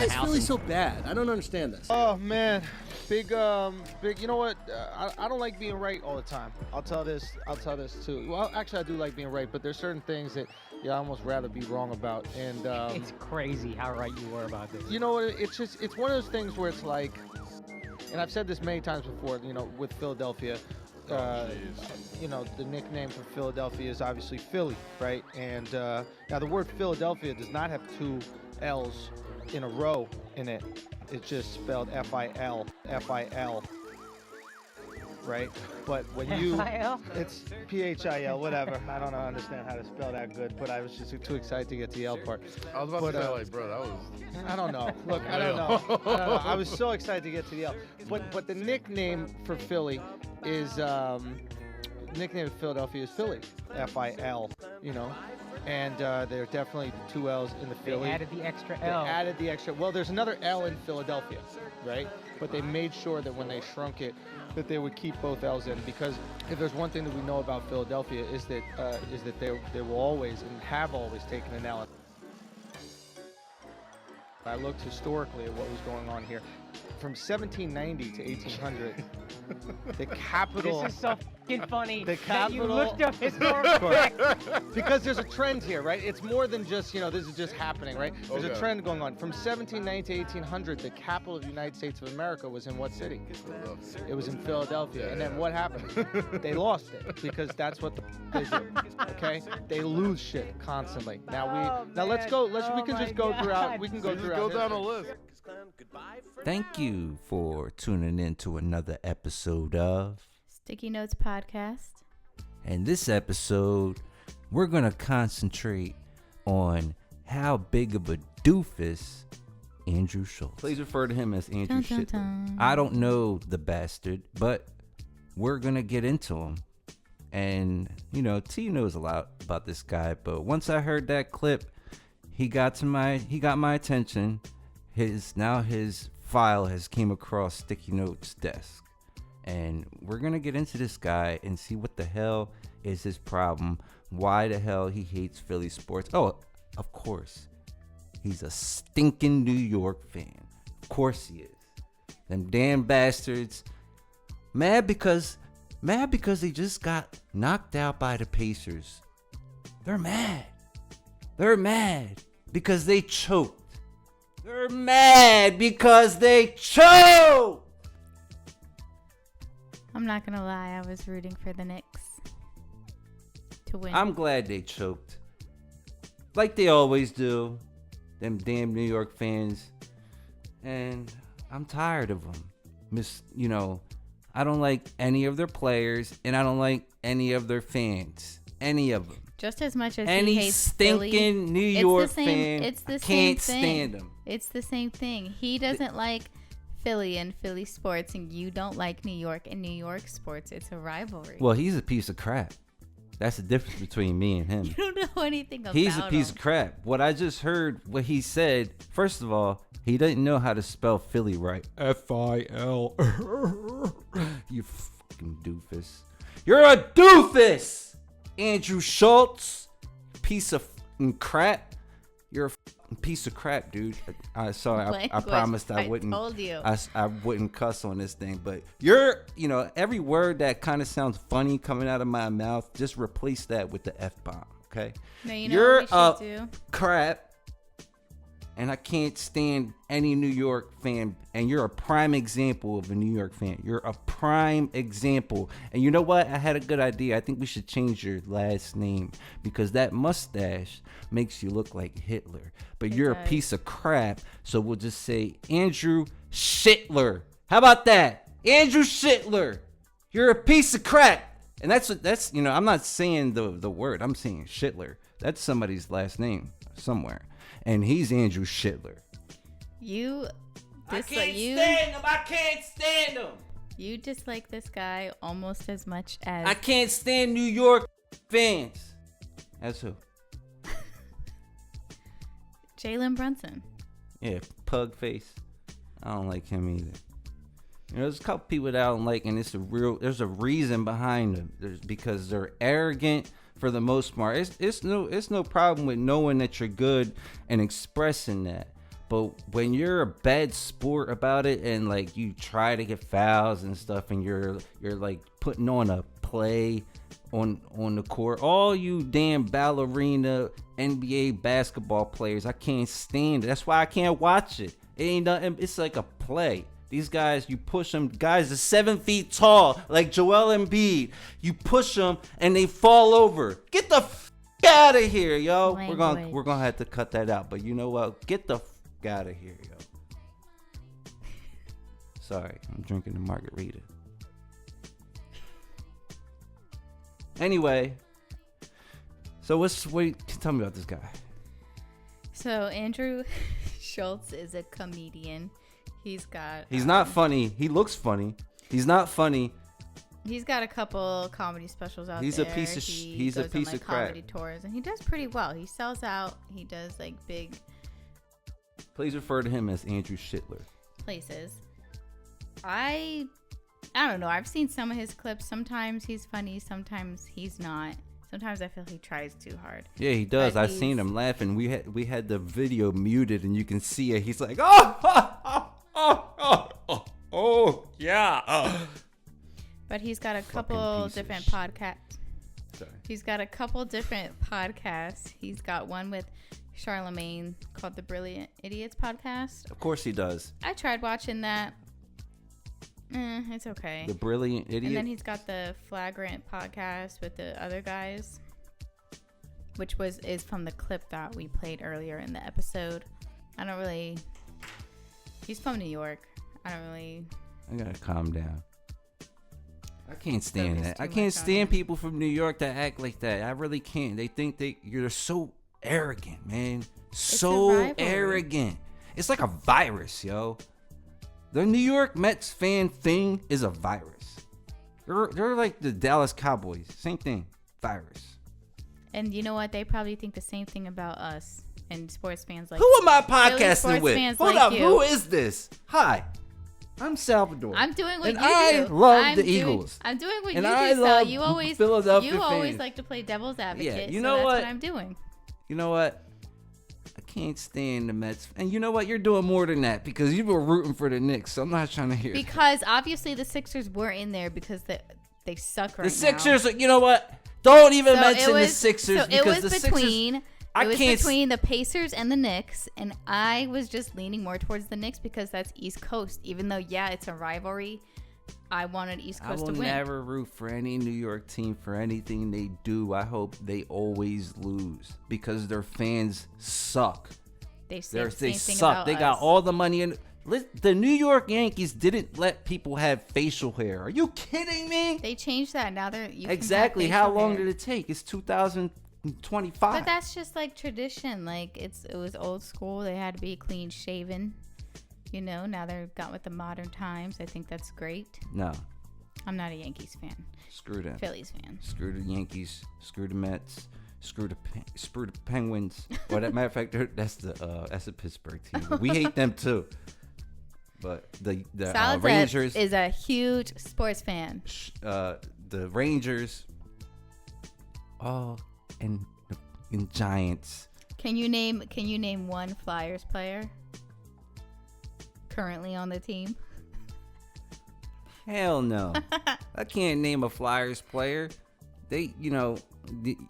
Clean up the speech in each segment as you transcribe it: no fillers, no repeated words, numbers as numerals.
is Philly so bad? I don't understand this. Oh man, big. You know what? I don't like being right all the time. I'll tell this too. Well, actually, I do like being right, but there's certain things that I almost rather be wrong about. And it's crazy how right you were about this. You know what? It's one of those things where it's like, and I've said this many times before. You know, with Philadelphia. You know, the nickname for Philadelphia is obviously Philly, right? And now the word Philadelphia does not have two L's in a row in it. It's just spelled F-I-L, right? But when you, F-I-L? it's P-H-I-L, whatever. I don't understand how to spell that good, but I was just too excited to get to the L part. I was about to say, like, bro, that was... I don't know. Look, I don't know. I was so excited to get to the L. But the nickname for Philly is, nickname of Philadelphia is Fily, F-I-L, you know. And there are definitely two L's in the Philly. They added the extra They L. added the extra. Well, there's another L in Philadelphia, right? But they made sure that when they shrunk it, that they would keep both L's in, because if there's one thing that we know about Philadelphia is that they will always and have always taken an L. I looked historically at what was going on here. From 1790 to 1800, the capital... This is so fucking funny The that you capital- looked up historical facts. Because there's a trend here, right? It's more than just, this is just happening, right? There's a Okay. trend going on. From 1790 to 1800, the capital of the United States of America was in what city? Philadelphia. It was in Philadelphia. Yeah, And then yeah. what happened? They lost it, because that's what they do. Okay? They lose shit constantly. Now let's man. go. Oh We can my just go throughout. God. We can go Just throughout. go down the history. list. Thank you for tuning in to another episode of. Sticky Notes Podcast. And this episode, we're going to concentrate on how big of a doofus Andrew Schulz. Please refer to him as Andrew Dun, dun, Shit. dun. I don't know the bastard, but we're going to get into him. And, T knows a lot about this guy, but once I heard that clip, he got my attention. His file has came across Sticky Notes' desk. And we're going to get into this guy and see what the hell is his problem. Why the hell he hates Philly sports. Oh, of course. He's a stinking New York fan. Of course he is. Them damn bastards. Mad because they just got knocked out by the Pacers. They're mad. They're mad because they choked. They're mad because they choked. I'm not gonna lie, I was rooting for the Knicks to win. I'm glad they choked. Like they always do. Them damn New York fans. And I'm tired of them. I don't like any of their players, and I don't like any of their fans. Any of them. Just as much as Any he hates stinking Philly, New York fan. It's the I same can't thing. stand them. It's the same thing. He doesn't like Philly and Philly sports, and you don't like New York and New York sports. It's a rivalry. Well, he's a piece of crap. That's the difference between me and him. You don't know anything about He's a piece him. of crap. What I just heard, what he said, first of all, he didn't know how to spell Philly right. F-I-L. You fucking doofus. You're a doofus! Andrew Schulz. Piece of fucking crap. You're a fucking piece of crap, dude. Sorry, I Language. promised I wouldn't. told you. I wouldn't cuss on this thing, but you're, every word that kind of sounds funny coming out of my mouth, just replace that with the F-bomb, okay? No, you know You're what we should do? crap, and I can't stand any New York fan, and you're a prime example of a New York fan. You're a prime example. And you know what? I had a good idea. I think we should change your last name, because that mustache makes you look like Hitler. But It you're does. a piece of crap, so we'll just say Andrew Shitler. How about that? Andrew Shitler. You're a piece of crap. And that's I'm not saying the word. I'm saying Shitler. That's somebody's last name somewhere. And he's Andrew Shitler. I can't stand him. You dislike this guy almost as much as I can't stand New York fans. That's who. Jalen Brunson. Yeah, pug face. I don't like him either. There's a couple people that I don't like, and there's a reason behind them. Because they're arrogant for the most part. It's no problem with knowing that you're good and expressing that. But when you're a bad sport about it and like you try to get fouls and stuff and you're like putting on a play on the court, all you damn ballerina NBA basketball players, I can't stand it. That's why I can't watch it. It ain't nothing. It's like a play. These guys, you push them. Guys are 7 feet tall, like Joel Embiid. You push them and they fall over. Get the out of here, yo. Language. We're gonna have to cut that out. But you know what? Get the out of here, yo. Sorry, I'm drinking the margarita. Anyway, so tell me about this guy. So Andrew Schulz is a comedian. He's not funny. He looks funny. He's not funny. He's got a couple comedy specials out he's there. A piece of he's a piece of crap. Comedy tours, and he does pretty well. He sells out. He does like big Please refer to him as Andrew Schittler. places. I don't know. I've seen some of his clips. Sometimes he's funny. Sometimes he's not. Sometimes I feel he tries too hard. Yeah, he does. But I've seen him laughing. We had the video muted, and you can see it. He's like, oh, yeah. But he's got a couple piece of different shit. podcasts. Sorry. He's got a couple different podcasts. He's got one with Charlemagne called the Brilliant Idiots podcast. Of course he does. I tried watching that. It's okay. The Brilliant Idiot. And then he's got the Flagrant podcast with the other guys, which is from the clip that we played earlier in the episode. He's from New York. I gotta calm down. I can't stand Focus that. I too can't much on stand him. people from New York that act like that. I really can't. They think you're so arrogant, man. So rivalry. arrogant. It's like a virus, yo. The New York Mets fan thing is a virus. They're like the Dallas Cowboys. Same thing. Virus. And you know what? They probably think the same thing about us and sports fans like Who am I Philly podcasting sports with? fans Hold like up. you. Who is this? Hi. I'm Salvador. I'm doing what and you I do. love the Eagles. I'm doing what And you I do. love So you always Philadelphia fans. like to play devil's advocate. you so know that's what? I'm doing. You know what? I can't stand the Mets. And you know what? You're doing more than that because you were rooting for the Knicks. So I'm not trying to hear that. Because obviously the Sixers were in there because they suck right now. The Sixers, you know what? Don't even So mention it was, the Sixers so because it was the between Sixers. I can't. between the Pacers and the Knicks, and I was just leaning more towards the Knicks because that's East Coast. Even though, yeah, it's a rivalry, I wanted East I Coast will to win. never root for any New York team for anything they do. I hope they always lose because their fans suck. They say They the same thing suck. about They us. got all the money in. The New York Yankees didn't let people have facial hair. Are you kidding me? They changed that. Now they're Exactly. How long did it take? It's 2025. But that's just like tradition. Like it was old school. They had to be clean shaven. You know. Now they're got with the modern times. I think that's great. No. I'm not a Yankees fan. Screw them. Phillies fan. Screw the Yankees. Screw the Mets. Screw the Penguins. Or that matter of fact, that's the Pittsburgh team. We hate them too. But the Salad Rangers is a huge sports fan. The Rangers. Oh, and Giants. Can you name one Flyers player currently on the team? Hell no. I can't name a Flyers player.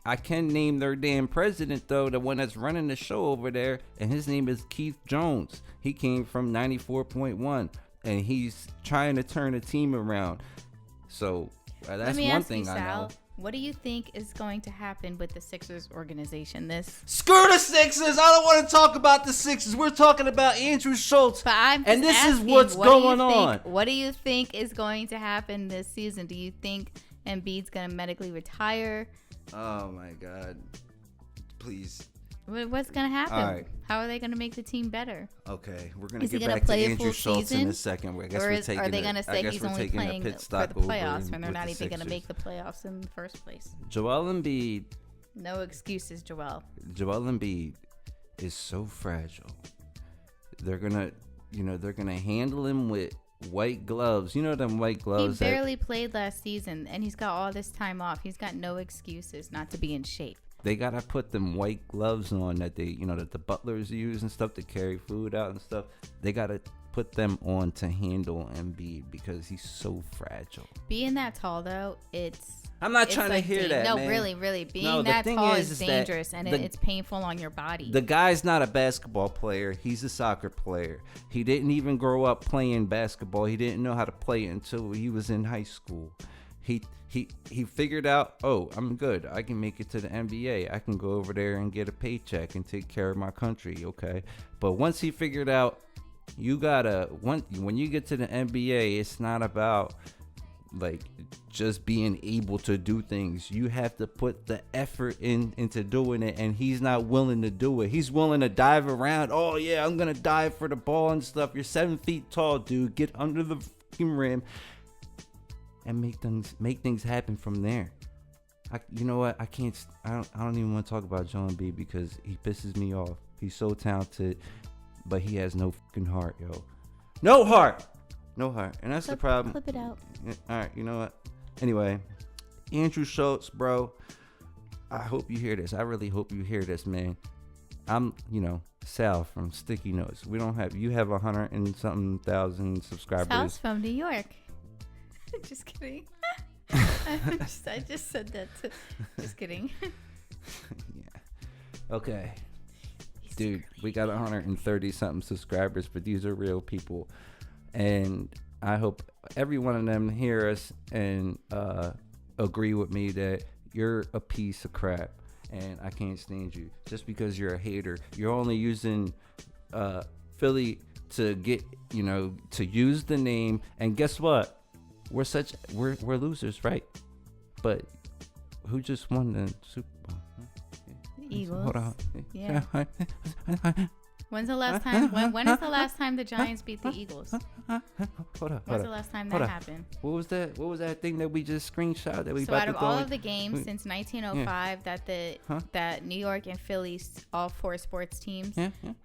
I can name their damn president, though, the one that's running the show over there, and his name is Keith Jones. He came from 94.1, and he's trying to turn the team around. So that's Let me one ask thing you, I Sal, know. what do you think is going to happen with the Sixers organization? Screw the Sixers! I don't want to talk about the Sixers. We're talking about Andrew Schulz. But I'm and just this is asking, what's what do you going think- on. What do you think is going to happen this season? Do you think Embiid's going to medically retire? Oh my God! Please. What's going to happen? All right. How are they going to make the team better? Okay, we're gonna Is he get gonna back to play a Andrew full Schultz in season? a second. I guess Or we're taking are they a- going to I say guess he's we're only taking a playing pit for the stop over playoffs when they're with not the even going to Sixers. make the playoffs in the first place? Joel Embiid. No excuses, Joel. Joel Embiid is so fragile. They're gonna handle him with white gloves. You know them white He gloves. barely played last season, and he's got all this time off. He's got no excuses not to be in shape. they gotta put them white gloves on that that the butlers use and stuff to carry food out and stuff. They gotta put them on to handle Embiid because he's so fragile. Being that tall though, I'm not it's trying like to hear that, No, man. really. Being No, the that thing tall is is that dangerous, and the- it's painful on your body. The guy's not a basketball player. He's a soccer player. He didn't even grow up playing basketball. He didn't know how to play until he was in high school. He figured out, oh, I'm good. I can make it to the NBA. I can go over there and get a paycheck and take care of my country, okay? But once he figured out, when you get to the NBA, it's not about like just being able to do things. You have to put the effort into doing it, and he's not willing to do it. He's willing to dive around. Oh yeah, I'm gonna dive for the ball and stuff. You're 7 feet tall, dude. Get under the fucking rim and make things happen from there. You know what? I don't even want to talk about John B because he pisses me off. He's so talented, but he has no fucking heart, yo. No heart, and that's the problem. Clip it out. All right, you know what? Anyway, Andrew Schulz, bro. I hope you hear this. I really hope you hear this, man. I'm, Sal from Sticky Notes. You have 100 and something thousand subscribers. Sal's from New York. Just kidding. I just said that. Just kidding. Yeah. Okay. Dude, we got 130 something subscribers, but these are real people. And I hope every one of them hear us and agree with me that you're a piece of crap and I can't stand you. Just because you're a hater, you're only using Fily to get, to use the name. And guess what? We're losers, right? But who just won the Super Bowl? Eagles. Hold on. Yeah. When's the last time? When is the last time the Giants beat the Eagles? Hold on. When's the last time that happened? What was that thing that we just screenshot that we So about out to of throw all in? of the games since 1905 that New York and Philly, all four sports teams,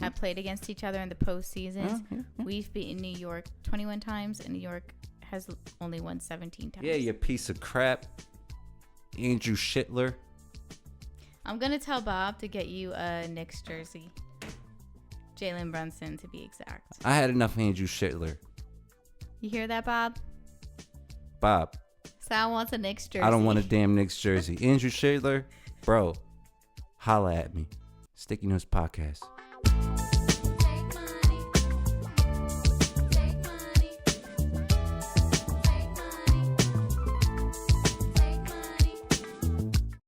have played against each other in the postseasons, we've beaten New York 21 times, and New York has only won 17 times. Yeah, you piece of crap, Andrew Schittler. I'm gonna tell Bob to get you a Knicks jersey. Jalen Brunson, to be exact. I had enough Andrew Schittler. You hear that, Bob? Bob. Sal wants a Knicks jersey. I don't want a damn Knicks jersey. Andrew Schittler, bro, holla at me. Sticky Notes Podcast.